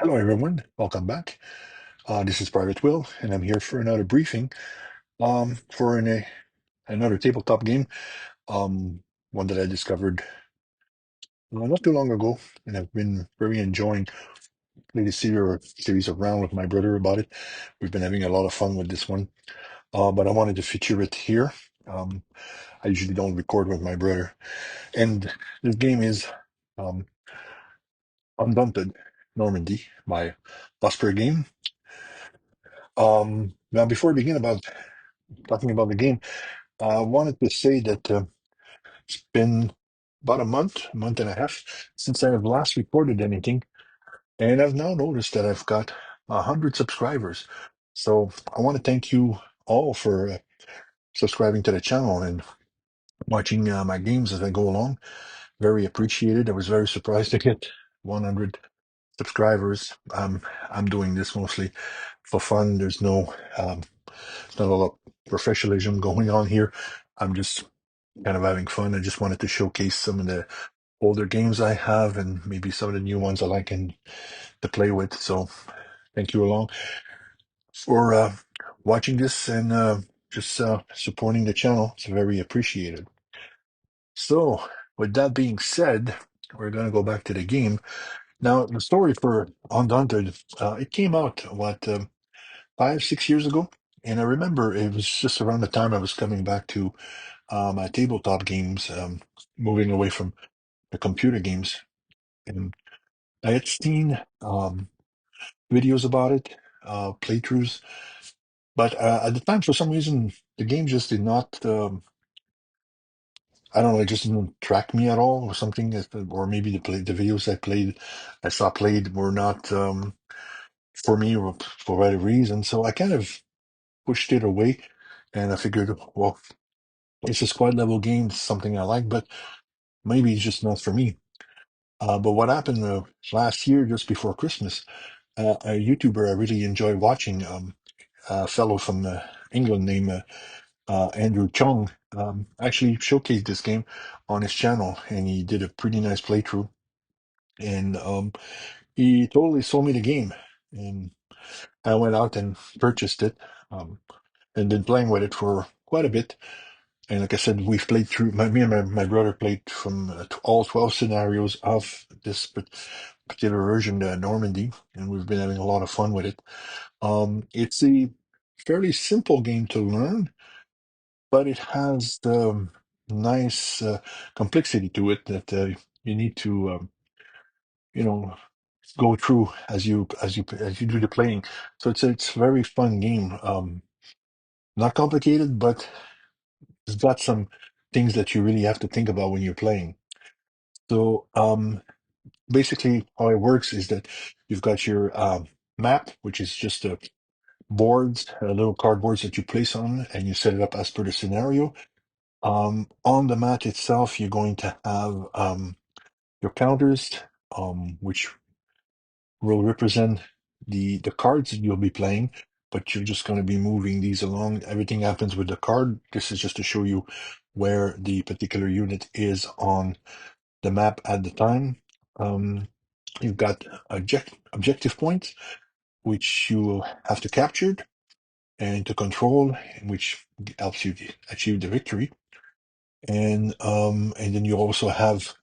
Hello, everyone. Welcome back. This is Private Will, and I'm here for another briefing for another tabletop game, um, one that I discovered not too long ago, and I've been very enjoying playing this series around with my brother about it. We've been having a lot of fun with this one, but I wanted to feature it here. Um, I usually don't record with my brother, and this game is um, Undaunted Normandy by Osprey Game. Now, before we begin about talking about the game, I wanted to say that it's been about a month and a half since I have last recorded anything, and I've now noticed that I've got 100 subscribers. So I want to thank you all for subscribing to the channel and watching my games as I go along. Very appreciated. I was very surprised to get 100 subscribers. I'm doing this mostly for fun. There's not a lot of professionalism going on here. I'm just kind of having fun. I just wanted to showcase some of the older games I have and maybe some of the new ones I like and to play with. So thank you along for watching this and just supporting the channel. It's very appreciated. So with that being said, we're going to go back to the game. Now, the story for Undaunted, it came out, 5, 6 years ago? And I remember it was just around the time I was coming back to my tabletop games, moving away from the computer games. And I had seen videos about it, playthroughs, but at the time, for some reason, the game just did not. I don't know, it just didn't track me at all, or something. Or maybe the videos I saw played, were not for me or for whatever reason. So I kind of pushed it away, and I figured, well, it's a squad level game, it's something I like, but maybe it's just not for me. But what happened last year, just before Christmas, a YouTuber I really enjoy watching, a fellow from England named Andrew Chung, actually showcased this game on his channel, and he did a pretty nice playthrough. And he totally sold me the game, and I went out and purchased it, and been playing with it for quite a bit. And like I said, we've played through, me and my brother played from all 12 scenarios of this particular version, Normandy, and we've been having a lot of fun with it. It's a fairly simple game to learn, but it has the nice complexity to it that you need to, you know, go through as you do the playing. So it's a very fun game. Not complicated, but it's got some things that you really have to think about when you're playing. So basically, how it works is that you've got your map, which is just boards, little cardboards that you place on, and you set it up as per the scenario. On the mat itself, you're going to have your counters, which will represent the cards that you'll be playing, but you're just going to be moving these along. Everything happens with the card. This is just to show you where the particular unit is on the map at the time. Um, you've got objective points, which you have to capture and to control, which helps you achieve the victory. And then you also have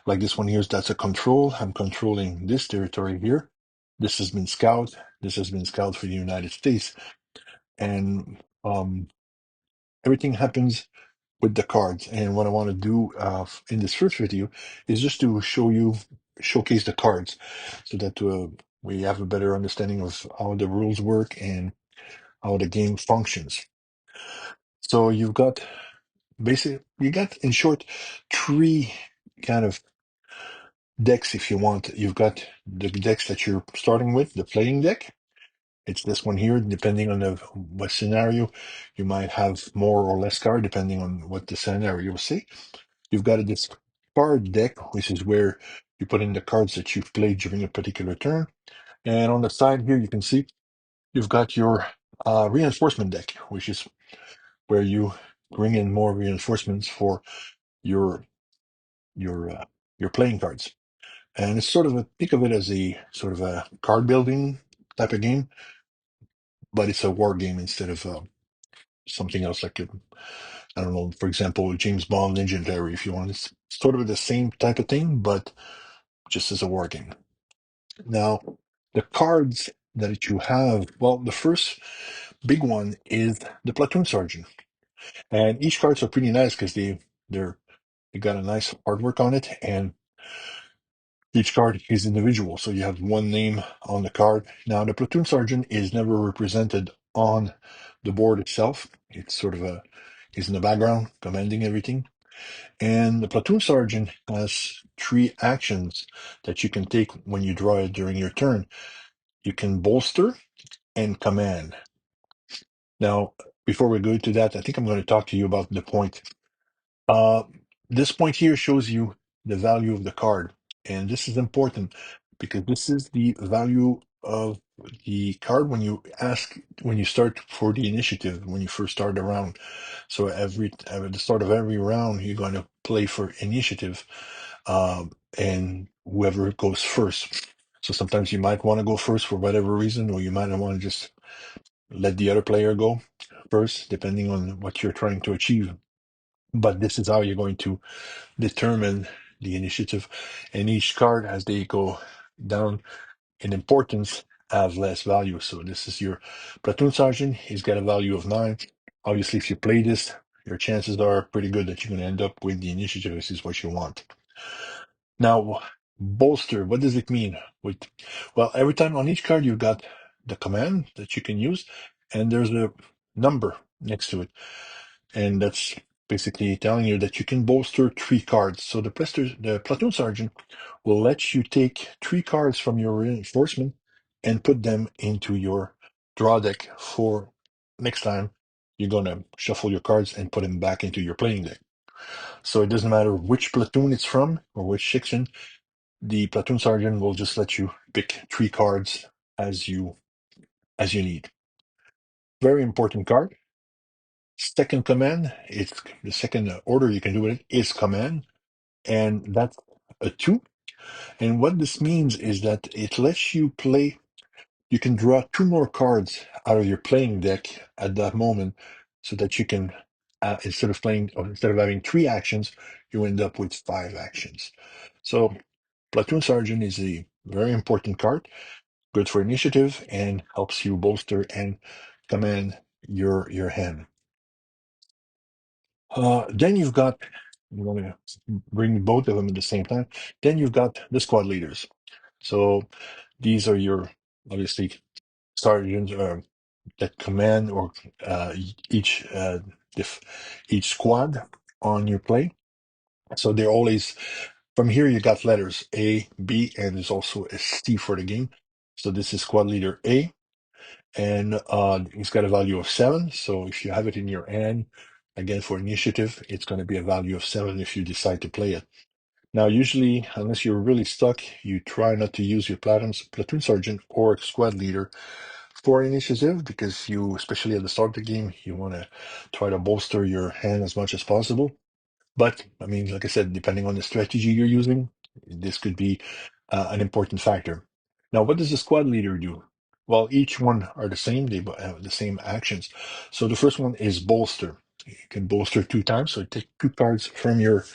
like this one here, that's a control. I'm controlling this territory here. This has been scout. This has been scout for the United States, and everything happens with the cards. And what I want to do in this first video is just to showcase the cards, so that we have a better understanding of how the rules work and how the game functions. So you got in short three kind of decks, if you want. You've got the decks that you're starting with, the playing deck. It's this one here. Depending on what scenario, you might have more or less card, depending on what the scenario will say. You've got a discard deck, which is where you put in the cards that you've played during a particular turn. And on the side here, you can see you've got your reinforcement deck, which is where you bring in more reinforcements for your your uh, your playing cards. And it's sort of a think of it as a sort of a card building type of game, but it's a war game instead of something else like a, I don't know, for example, James Bond Legendary, if you want. It's sort of the same type of thing, but just as a war game. Now, the cards that you have, well, the first big one is the platoon sergeant, and each cards are pretty nice because they got a nice artwork on it, and each card is individual, so you have one name on the card. Now, the platoon sergeant is never represented on the board itself. It's sort of a he's in the background commanding everything. And the platoon sergeant has three actions that you can take when you draw it during your turn. You can bolster and command. Now, before we go into that, I think I'm going to talk to you about the point. Uh, this point here shows you the value of the card. And this is important because this is the value of the card when you start for the initiative, when you first start a round. So at the start of every round, you're going to play for initiative, and whoever goes first. So sometimes you might want to go first for whatever reason, or you might want to just let the other player go first, depending on what you're trying to achieve. But this is how you're going to determine the initiative. And each card, as they go down in importance, have less value. So this is your platoon sergeant. He's got a value of 9. Obviously, if you play this, your chances are pretty good that you're going to end up with the initiative. This is what you want. Now, bolster, what does it mean? Well, every time on each card, you've got the command that you can use, and there's a number next to it. And that's basically telling you that you can bolster 3 cards. So the platoon sergeant will let you take 3 cards from your reinforcement and put them into your draw deck for next time you're going to shuffle your cards and put them back into your playing deck. So it doesn't matter which platoon it's from or which section, the platoon sergeant will just let you pick 3 cards as you need. Very important card. Second command, it's the second order you can do it is command, and that's a 2. And what this means is that it lets you play, you can draw 2 more cards out of your playing deck at that moment so that you can, instead of having 3 actions, you end up with 5 actions. So Platoon Sergeant is a very important card, good for initiative, and helps you bolster and command your hand. Then you've got, I'm going to bring both of them at the same time. Then you've got the squad leaders. So these are your, obviously, sergeants that command or each dif each squad on your play. So they're always, from here you got letters A, B, and there's also a C for the game. So this is squad leader A, and it's got a value of 7. So if you have it in your hand, again for initiative, it's going to be a value of 7 if you decide to play it. Now, usually, unless you're really stuck, you try not to use your platoon sergeant or squad leader for initiative because you, especially at the start of the game, you want to try to bolster your hand as much as possible. But I mean, like I said, depending on the strategy you're using, this could be an important factor. Now, what does the squad leader do? Well, each one are the same. They have the same actions. So the first one is bolster. You can bolster 2 times. So take 2 cards from your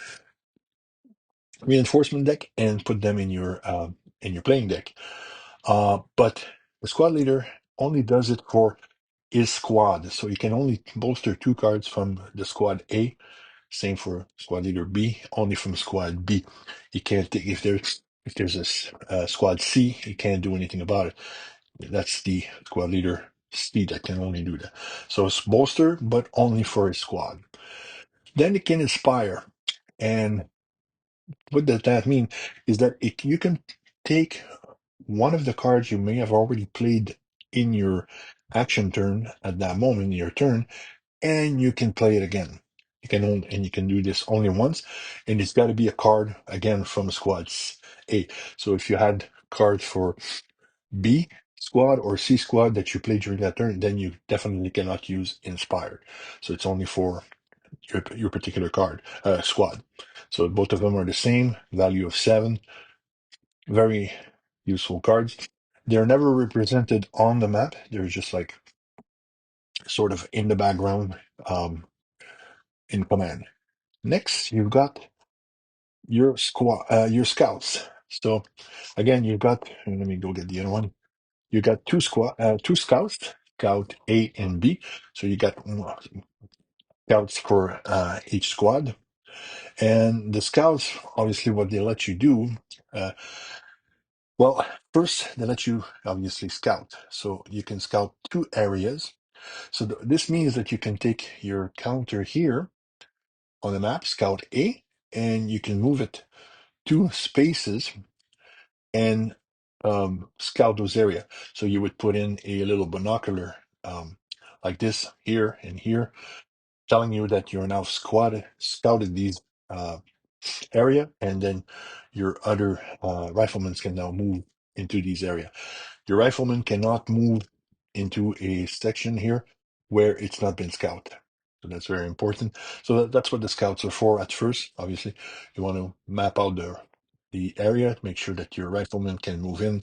reinforcement deck and put them in your playing deck. But the squad leader only does it for his squad. So you can only bolster 2 cards from the squad A. Same for squad leader B, only from squad B. You can't take if there's a squad C, you can't do anything about it. That's the squad leader C that can only do that. So it's bolster, but only for his squad. Then it can inspire. And what does that mean? Is that you can take one of the cards you may have already played in your action turn at that moment in your turn, and you can play it again. And you can do this only once, and it's got to be a card again from squads A. So if you had cards for B squad or C squad that you played during that turn, then you definitely cannot use inspired. So it's only for your particular card squad. So both of them are the same value of 7. Very useful cards. They're never represented on the map. They're just like sort of in the background in command. Next, you've got your scouts. So again, you've got. Let me go get the other one. You got two scouts, Scout A and B. So you got scouts for each squad, and the scouts, obviously, what they let you do. Uh, well, first they let you obviously scout, so you can scout two areas. So this means that you can take your counter here on the map, Scout A, and you can move it two spaces and scout those area. So you would put in a little binocular like this here and here, telling you that you're now scouted these uh, area, and then your other riflemen can now move into these area. Your rifleman cannot move into a section here where it's not been scouted. So that's very important. So that's what the scouts are for at first. Obviously, you want to map out the area, make sure that your rifleman can move in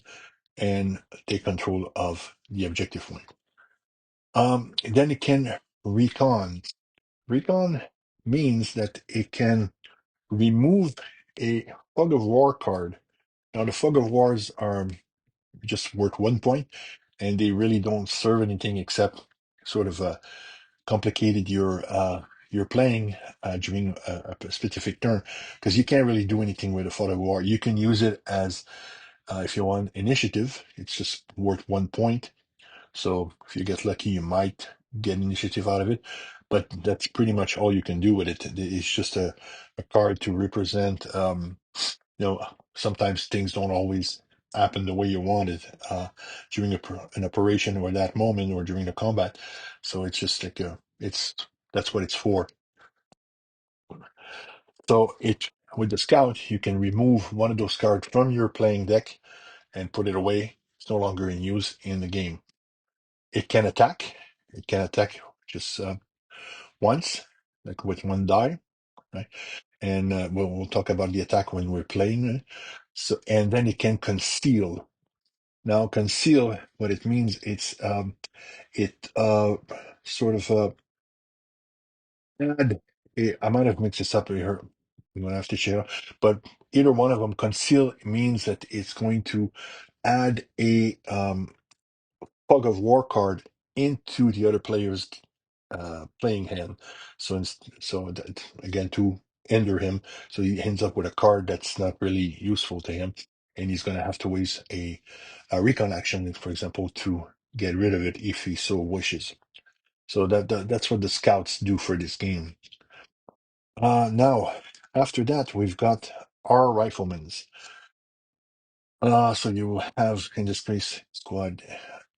and take control of the objective point. Then it can recon. Recon means that it can remove a fog of war card. Now, the fog of wars are just worth 1 point, and they really don't serve anything except sort of complicated your playing during a specific turn, because you can't really do anything with a fog of war. You can use it as if you want initiative. It's just worth 1 point. So if you get lucky, you might get initiative out of it. But that's pretty much all you can do with it. It's just a card to represent. Sometimes things don't always happen the way you want it during an operation or that moment or during the combat. So it's just like that's what it's for. So it with the scout, you can remove one of those cards from your playing deck and put it away. It's no longer in use in the game. It can attack. It can attack just once, like with one die, right? And we'll talk about the attack when we're playing. So, and then it can conceal. Now, conceal, what it means, it sort of add. I might have mixed this up here. I'm gonna have to check, but either one of them, conceal means that it's going to add a fog of war card into the other player's playing hand. So that, again, to hinder him, so he ends up with a card that's not really useful to him, and he's going to have to waste a recon action, for example, to get rid of it if he so wishes. So that's what the scouts do for this game. Now, after that, we've got our riflemen. So you have, in this case, squad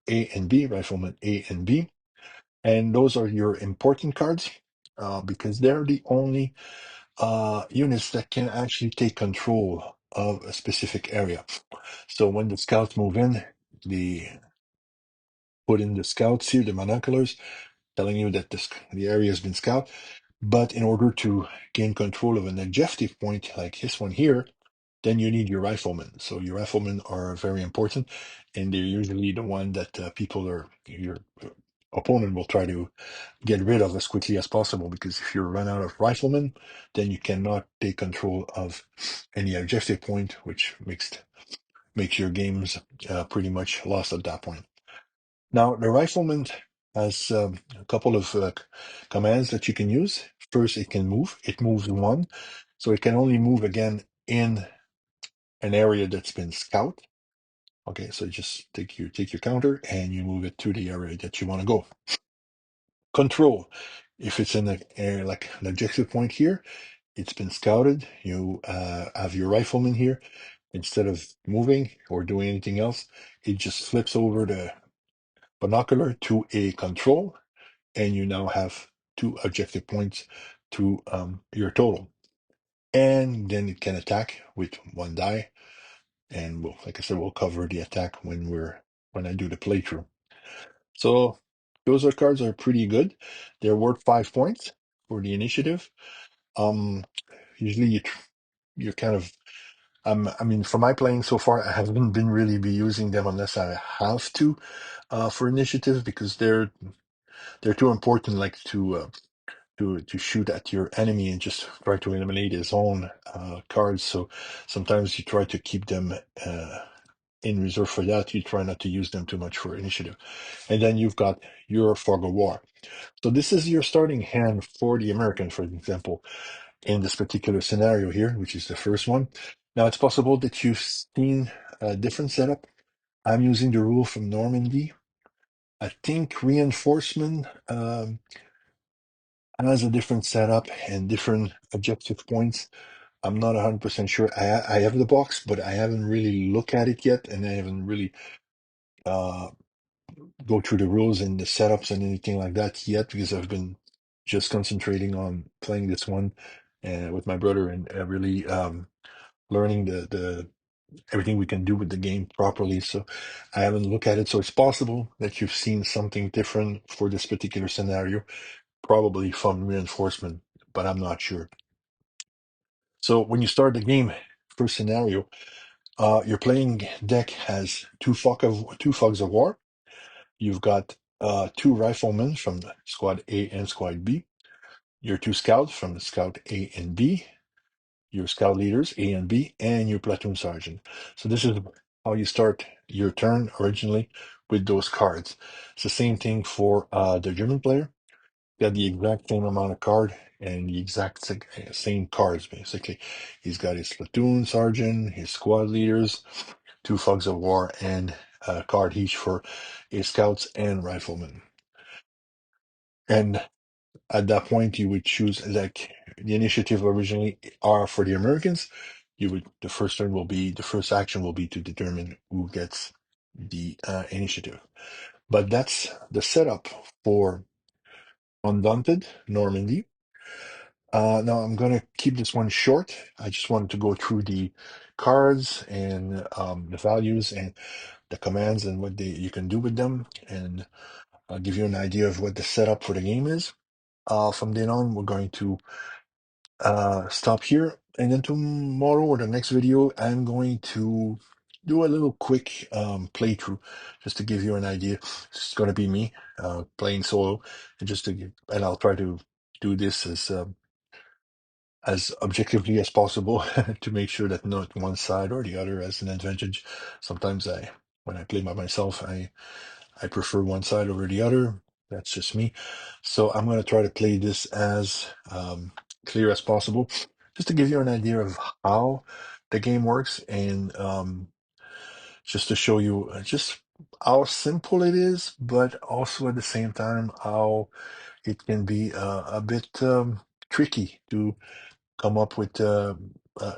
A and B, rifleman A and B. And those are your important cards because they're the only units that can actually take control of a specific area. So when the scouts move in, they put in the scouts here, the binoculars, telling you that the area has been scouted. But in order to gain control of an objective point like this one here, then you need your riflemen. So your riflemen are very important, and they're usually the one that your opponent will try to get rid of as quickly as possible, because if you run out of riflemen, then you cannot take control of any objective point, which makes your games pretty much lost at that point. Now, the rifleman has a couple of commands that you can use. First, it can move. It moves one, so it can only move again in an area that's been scouted. Okay, so just take your counter and you move it to the area that you want to go. Control. If it's in an area like an objective point here, it's been scouted. You have your rifleman here. Instead of moving or doing anything else, it just flips over the binocular to a control, and you now have two objective points to your total. And then it can attack with one die. And like I said, we'll cover the attack when I do the playthrough. So those cards are pretty good. They're worth 5 points for the initiative. Um, Usually you're kind of I mean, for my playing so far, I haven't been really be using them unless I have to for initiative because they're too important, like to shoot at your enemy and just try to eliminate his own cards. So sometimes you try to keep them in reserve for that. You try not to use them too much for initiative. And then you've got your fog of war. So this is your starting hand for the American, for example, in this particular scenario here, which is the first one. Now it's possible that you've seen a different setup. I'm using the rule from Normandy. I think reinforcement has a different setup and different objective points. I'm not 100% sure. I have the box, but I haven't really looked at it yet, and I haven't really uh, go through the rules and the setups and anything like that yet because I've been just concentrating on playing this one with my brother and really learning the everything we can do with the game properly. So I haven't looked at it. So it's possible that you've seen something different for this particular scenario, probably from reinforcement, but I'm not sure. So when you start the game, first scenario, your playing deck has two fogs of war. You've got two riflemen from squad A and squad B, your two scouts from scout A and B, your scout leaders A and B, and your platoon sergeant. So this is how you start your turn originally with those cards. It's the same thing for the German player. Got the exact same amount of card and the exact same cards basically. He's got his platoon sergeant, his squad leaders, two fogs of war, and a card each for his scouts and riflemen. And at that point, you would choose like the initiative originally are for the Americans. You would the first turn will be the first action will be to determine who gets the initiative. But that's the setup for Undaunted Normandy. Now I'm gonna keep this one short. I just wanted to go through the cards and the values and the commands and what you can do with them, and I'll give you an idea of what the setup for the game is. From then on, we're going to stop here, and then tomorrow or the next video, I'm going to do a little quick playthrough just to give you an idea. It's going to be me playing solo, and and I'll try to do this as objectively as possible to make sure that not one side or the other has an advantage. Sometimes when I play by myself, I prefer one side over the other. That's just me. So I'm going to try to play this as clear as possible, just to give you an idea of how the game works, and just to show you just how simple it is, but also at the same time how it can be a bit tricky to come up with a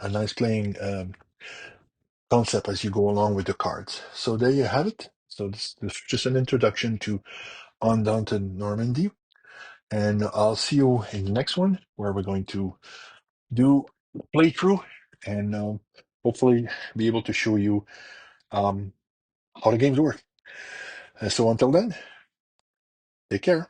nice playing concept as you go along with the cards. So there you have it. So this is just an introduction to Undaunted Normandy. And I'll see you in the next one where we're going to do a playthrough and hopefully be able to show you um, how the games work. So until then, take care.